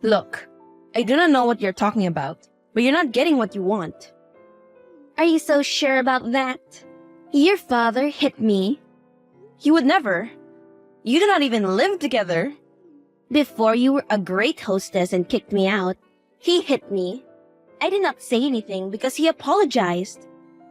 Look, I do not know what you're talking about, but you're not getting what you want. Are you so sure about that? Your father hit me. He would never. You do not even live together. Before you were a great hostess and kicked me out, he hit me. I did not say anything because he apologized.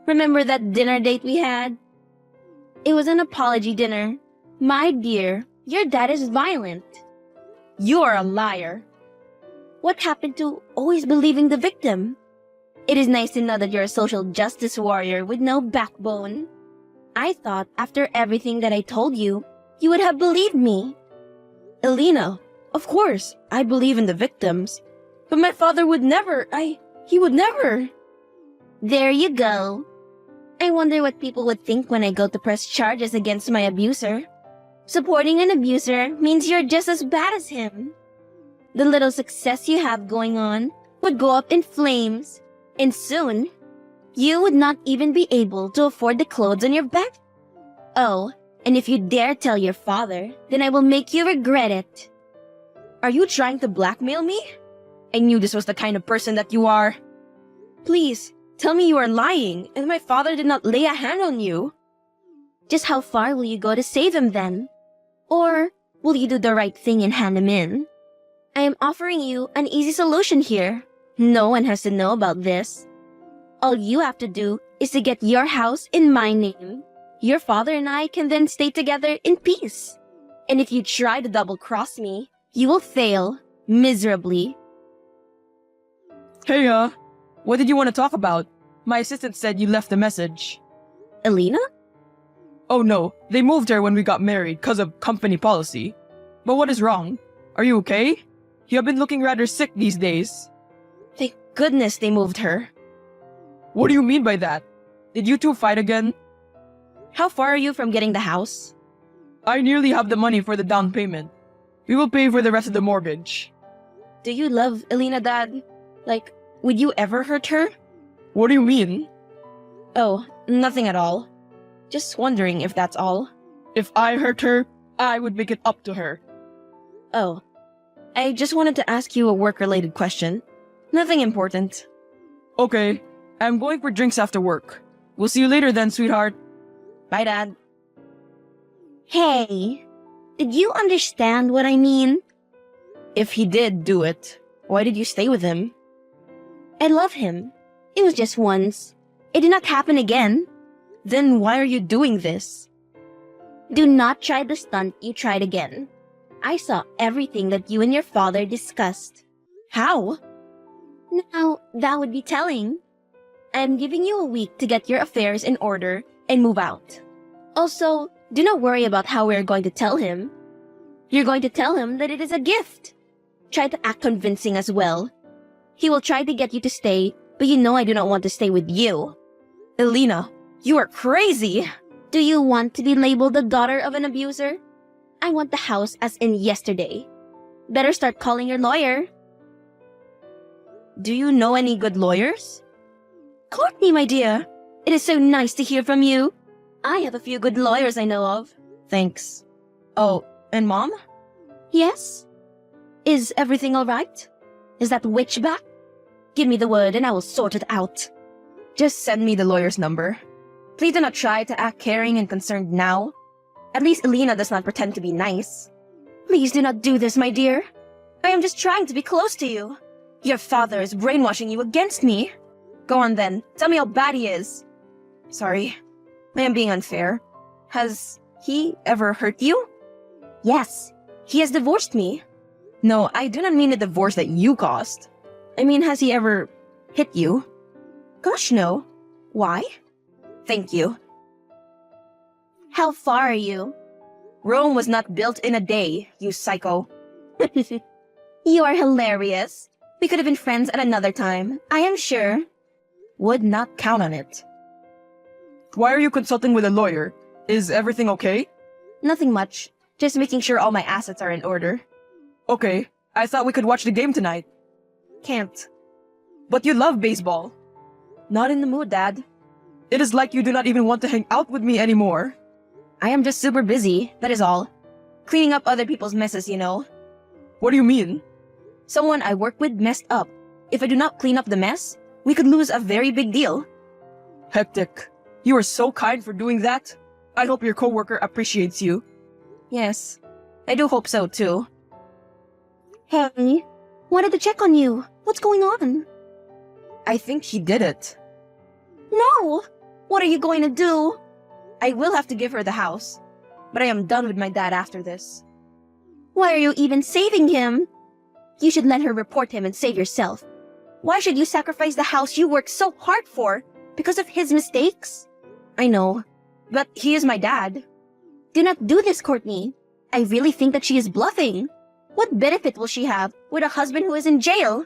Remember that dinner date we had? It was an apology dinner. My dear, your dad is violent. You are a liar. What happened to always believing the victim? It is nice to know that you're a social justice warrior with no backbone. I thought after everything that I told you, you would have believed me. Elena, of course, I believe in the victims. But my father would never, he would never. There you go. I wonder what people would think when I go to press charges against my abuser. Supporting an abuser means you're just as bad as him. The little success you have going on would go up in flames, and soon, you would not even be able to afford the clothes on your back. Oh, and if you dare tell your father, then I will make you regret it. Are you trying to blackmail me? I knew this was the kind of person that you are. Please, tell me you are lying and my father did not lay a hand on you. Just how far will you go to save him then? Or will you do the right thing and hand him in? I am offering you an easy solution here. No one has to know about this. All you have to do is to get your house in my name. Your father and I can then stay together in peace. And if you try to double-cross me, you will fail miserably. Hey, what did you want to talk about? My assistant said you left a message. Elena? Oh no, they moved her when we got married because of company policy. But what is wrong? Are you okay? You have been looking rather sick these days. Thank goodness they moved her. What do you mean by that? Did you two fight again? How far are you from getting the house? I nearly have the money for the down payment. We will pay for the rest of the mortgage. Do you love Elena, Dad? Like, would you ever hurt her? What do you mean? Oh, nothing at all. Just wondering if that's all. If I hurt her, I would make it up to her. Oh, I just wanted to ask you a work-related question. Nothing important. Okay, I'm going for drinks after work. We'll see you later then, sweetheart. Bye, Dad. Hey, did you understand what I mean? If he did do it, why did you stay with him? I love him. It was just once. It did not happen again. Then why are you doing this? Do not try the stunt you tried again. I saw everything that you and your father discussed. How? Now, that would be telling. I am giving you a week to get your affairs in order and move out. Also, do not worry about how we are going to tell him. You're going to tell him that it is a gift. Try to act convincing as well. He will try to get you to stay, but you know I do not want to stay with you. Elena, you are crazy! Do you want to be labeled the daughter of an abuser? I want the house as in yesterday. Better start calling your lawyer. Do you know any good lawyers? Courtney, my dear, it is so nice to hear from you. I have a few good lawyers I know of. Thanks. Oh, and Mom? Yes? Is everything all right? Is that witch back? Give me the word and I will sort it out. Just send me the lawyer's number. Please do not try to act caring and concerned now. At least Elena does not pretend to be nice. Please do not do this, my dear. I am just trying to be close to you. Your father is brainwashing you against me. Go on then, tell me how bad he is. Sorry, I am being unfair. Has he ever hurt you? Yes, he has divorced me. No, I do not mean the divorce that you caused. I mean, has he ever hit you? Gosh, no. Why? Thank you. How far are you? Rome was not built in a day, you psycho. You are hilarious. We could have been friends at another time, I am sure. Would not count on it. Why are you consulting with a lawyer? Is everything okay? Nothing much. Just making sure all my assets are in order. Okay, I thought we could watch the game tonight. Can't. But you love baseball. Not in the mood, Dad. It is like you do not even want to hang out with me anymore. I am just super busy, that is all. Cleaning up other people's messes, you know. What do you mean? Someone I work with messed up. If I do not clean up the mess, we could lose a very big deal. Hectic. You are so kind for doing that. I hope your coworker appreciates you. Yes, I do hope so too. Hey, wanted to check on you. What's going on? I think he did it. No! What are you going to do? I will have to give her the house, but I am done with my dad after this. Why are you even saving him? You should let her report him and save yourself. Why should you sacrifice the house you worked so hard for because of his mistakes? I know, but he is my dad. Do not do this, Courtney. I really think that she is bluffing. What benefit will she have with a husband who is in jail?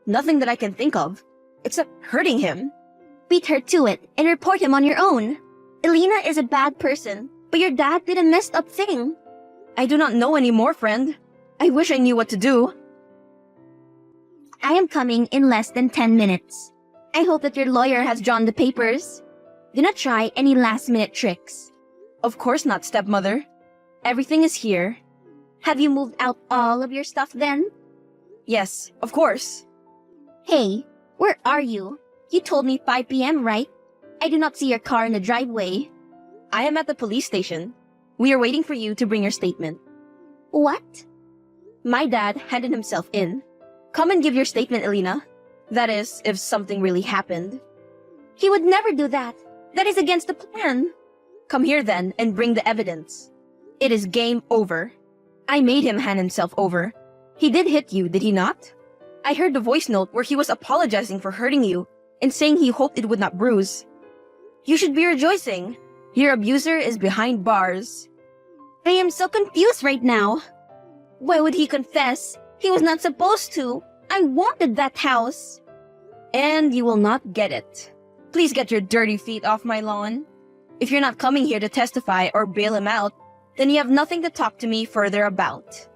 Nothing that I can think of, except hurting him. Beat her to it and report him on your own. Elena is a bad person, but your dad did a messed up thing. I do not know anymore, friend. I wish I knew what to do. I am coming in less than 10 minutes. I hope that your lawyer has drawn the papers. Do not try any last-minute tricks. Of course not, stepmother. Everything is here. Have you moved out all of your stuff then? Yes, of course. Hey, where are you? You told me 5 p.m., right? I do not see your car in the driveway. I am at the police station. We are waiting for you to bring your statement. What? My dad handed himself in. Come and give your statement, Elena. That is, if something really happened. He would never do that. That is against the plan. Come here then and bring the evidence. It is game over. I made him hand himself over. He did hit you, did he not? I heard the voice note where he was apologizing for hurting you and saying he hoped it would not bruise. You should be rejoicing. Your abuser is behind bars. I am so confused right now. Why would he confess? He was not supposed to. I wanted that house. And you will not get it. Please get your dirty feet off my lawn. If you're not coming here to testify or bail him out, then you have nothing to talk to me further about.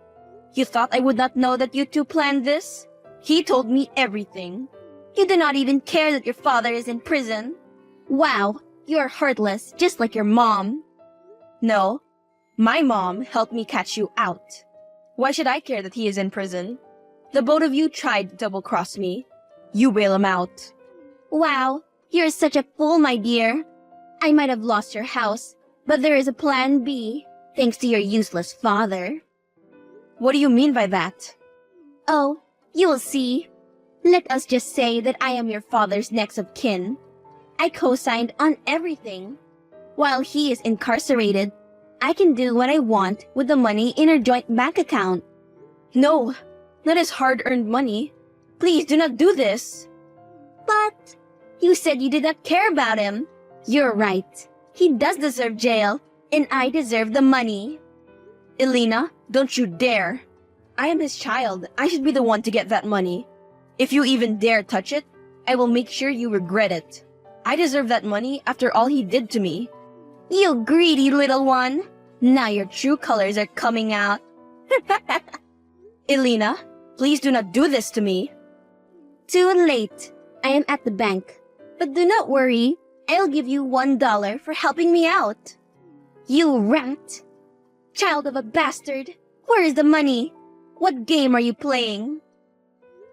You thought I would not know that you two planned this? He told me everything. You do not even care that your father is in prison. Wow, you are heartless, just like your mom. No, my mom helped me catch you out. Why should I care that he is in prison? The both of you tried to double-cross me. You bail him out. Wow, you're such a fool, my dear. I might have lost your house, but there is a plan B, thanks to your useless father. What do you mean by that? Oh, you will see. Let us just say that I am your father's next of kin. I co-signed on everything. While he is incarcerated, I can do what I want with the money in our joint bank account. No, that is hard-earned money. Please do not do this. But you said you did not care about him. You're right. He does deserve jail, and I deserve the money. Elena, don't you dare. I am his child. I should be the one to get that money. If you even dare touch it, I will make sure you regret it. I deserve that money after all he did to me. You greedy little one. Now your true colors are coming out. Elena, please do not do this to me. Too late. I am at the bank. But do not worry. I'll give you $1 for helping me out. You rat. Child of a bastard. Where is the money? What game are you playing?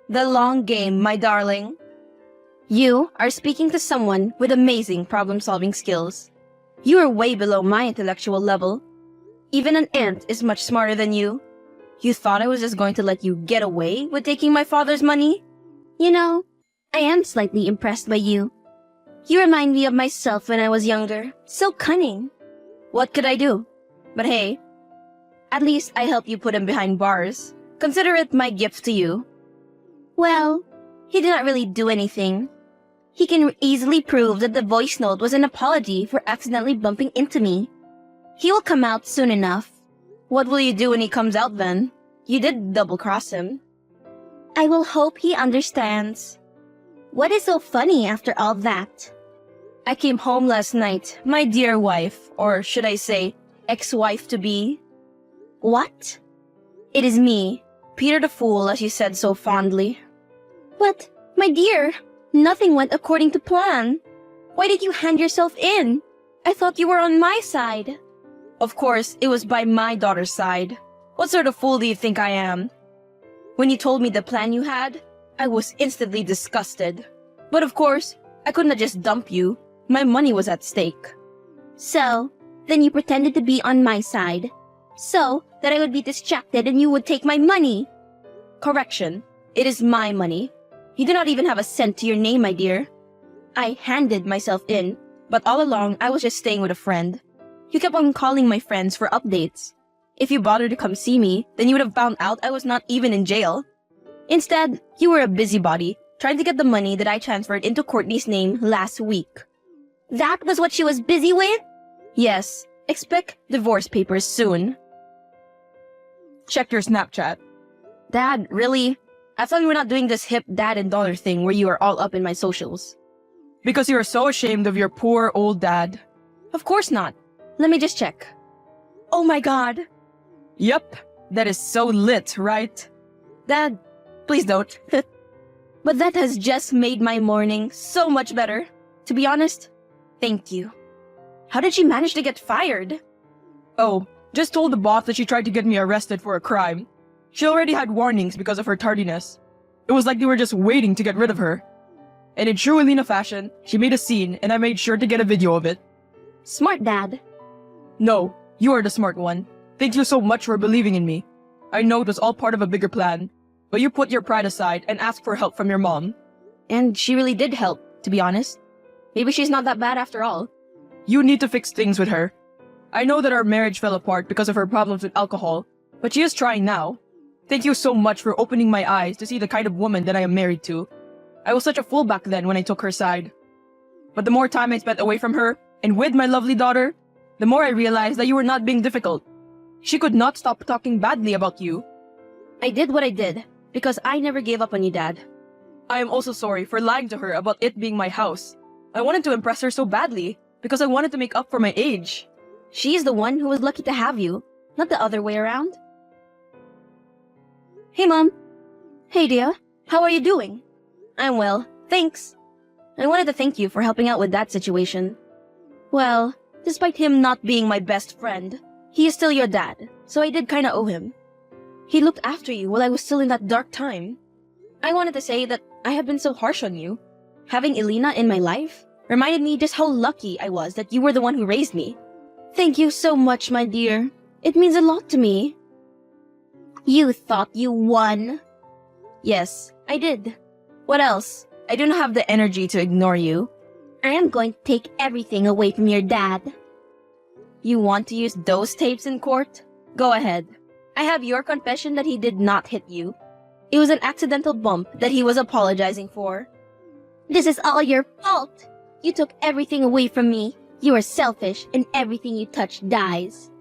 The long game, my darling. You are speaking to someone with amazing problem-solving skills. You are way below my intellectual level. Even an ant is much smarter than you. You thought I was just going to let you get away with taking my father's money? You know, I am slightly impressed by you. You remind me of myself when I was younger. So cunning. What could I do? But hey, at least I helped you put him behind bars. Consider it my gift to you. Well, he did not really do anything. He can easily prove that the voice note was an apology for accidentally bumping into me. He will come out soon enough. What will you do when he comes out then? You did double-cross him. I will hope he understands. What is so funny after all that? I came home last night, my dear wife, or should I say, ex-wife-to-be. What? It is me, Peter the Fool, as you said so fondly. But, my dear, nothing went according to plan. Why did you hand yourself in? I thought you were on my side. Of course, it was by my daughter's side. What sort of fool do you think I am? When you told me the plan you had, I was instantly disgusted. But of course, I couldn't just dump you. My money was at stake. So, then you pretended to be on my side. So that I would be distracted and you would take my money. Correction. It is my money. You do not even have a cent to your name, my dear. I handed myself in, but all along I was just staying with a friend. You kept on calling my friends for updates. If you bothered to come see me, then you would have found out I was not even in jail. Instead, you were a busybody, trying to get the money that I transferred into Courtney's name last week. That was what she was busy with? Yes, expect divorce papers soon. Check your Snapchat. Dad, really? I thought we were not doing this hip dad and daughter thing where you are all up in my socials. Because you are so ashamed of your poor old dad. Of course not. Let me just check. Oh my god. Yep, that is so lit, right? Dad, please don't. But that has just made my morning so much better. To be honest, thank you. How did she manage to get fired? Oh, just told the boss that she tried to get me arrested for a crime. She already had warnings because of her tardiness. It was like they were just waiting to get rid of her. And in true Alina fashion, she made a scene and I made sure to get a video of it. Smart dad. No, you are the smart one. Thank you so much for believing in me. I know it was all part of a bigger plan, but you put your pride aside and asked for help from your mom. And she really did help, to be honest. Maybe she's not that bad after all. You need to fix things with her. I know that our marriage fell apart because of her problems with alcohol, but she is trying now. Thank you so much for opening my eyes to see the kind of woman that I am married to. I was such a fool back then when I took her side. But the more time I spent away from her and with my lovely daughter, the more I realized that you were not being difficult. She could not stop talking badly about you. I did what I did because I never gave up on you, Dad. I am also sorry for lying to her about it being my house. I wanted to impress her so badly because I wanted to make up for my age. She is the one who was lucky to have you, not the other way around. Hey, Mom. Hey, dear. How are you doing? I'm well, thanks. I wanted to thank you for helping out with that situation. Well, despite him not being my best friend, he is still your dad, so I did kinda owe him. He looked after you while I was still in that dark time. I wanted to say that I have been so harsh on you. Having Elena in my life reminded me just how lucky I was that you were the one who raised me. Thank you so much, my dear. It means a lot to me. You thought you won? Yes, I did. What else? I do not have the energy to ignore you. I am going to take everything away from your dad. You want to use those tapes in court? Go ahead. I have your confession that he did not hit you. It was an accidental bump that he was apologizing for. This is all your fault. You took everything away from me. You are selfish and everything you touch dies.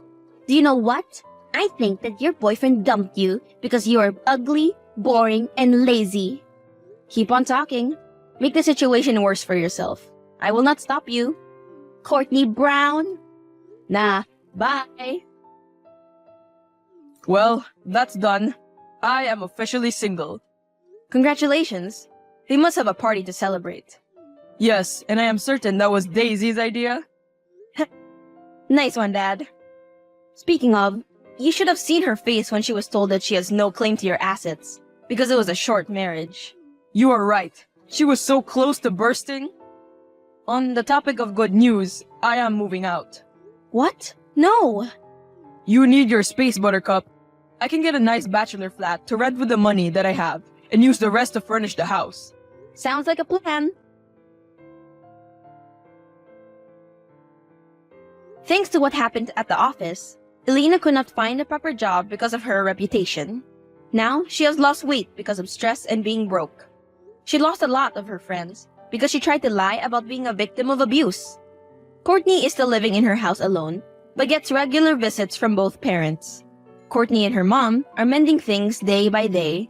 Do you know what? I think that your boyfriend dumped you because you are ugly, boring, and lazy. Keep on talking. Make the situation worse for yourself. I will not stop you. Courtney Brown? Nah, bye. Well, that's done. I am officially single. Congratulations. They must have a party to celebrate. Yes, and I am certain that was Daisy's idea. Nice one, Dad. Speaking of, you should have seen her face when she was told that she has no claim to your assets, because it was a short marriage. You are right. She was so close to bursting. On the topic of good news, I am moving out. What? No! You need your space, Buttercup. I can get a nice bachelor flat to rent with the money that I have, and use the rest to furnish the house. Sounds like a plan. Thanks to what happened at the office, Elena could not find a proper job because of her reputation. Now, she has lost weight because of stress and being broke. She lost a lot of her friends because she tried to lie about being a victim of abuse. Courtney is still living in her house alone, but gets regular visits from both parents. Courtney and her mom are mending things day by day.